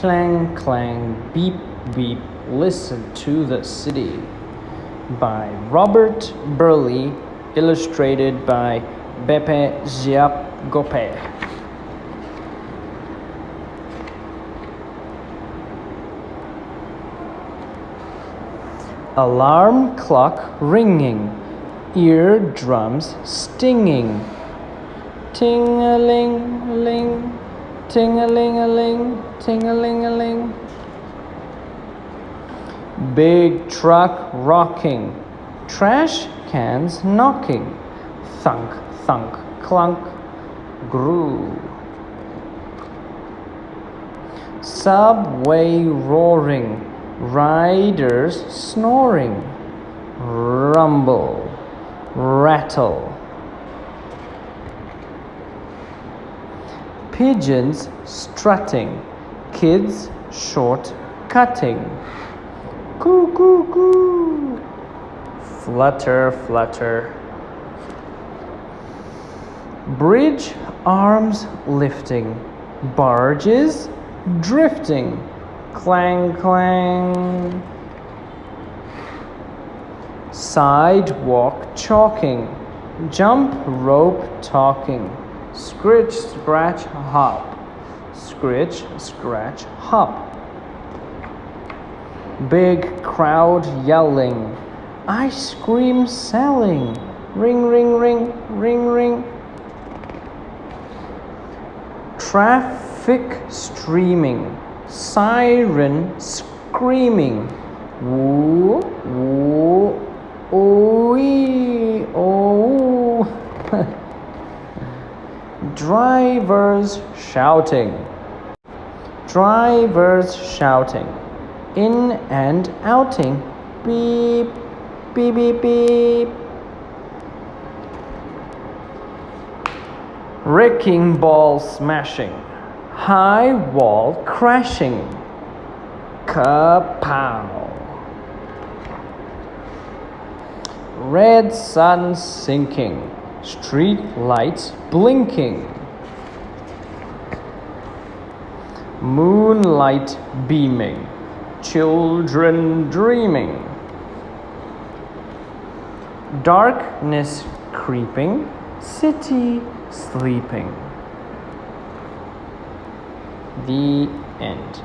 Clang, clang, beep, beep, listen to the city. By Robert Burley, illustrated by Beppe Giapgope. Alarm clock ringing, eardrums stinging. Ting-a-ling-a-ling, ting-a-ling-a-ling, ting-a-ling-a-ling. Big truck rocking, trash cans knocking. Thunk, thunk, clunk, groo. Subway roaring, riders snoring. Rumble, rattle. Pigeons strutting, kids short cutting. Coo, coo, coo. Flutter, flutter. Bridge arms lifting, barges drifting. Clang, clang. Sidewalk chalking, jump rope talking. Scritch, scratch, hop. Scritch, scratch, hop. Big crowd yelling, ice cream selling. Ring, ring, ring, ring, ring. Traffic streaming, siren screaming. Woo, woo, ooh, oh. Drivers shouting, drivers shouting. In and outing, beep, beep, beep, beep. Wrecking ball smashing, high wall crashing. Kapow. Red sun sinking, street lights blinking. Moonlight beaming, children dreaming. Darkness creeping, city sleeping. The end.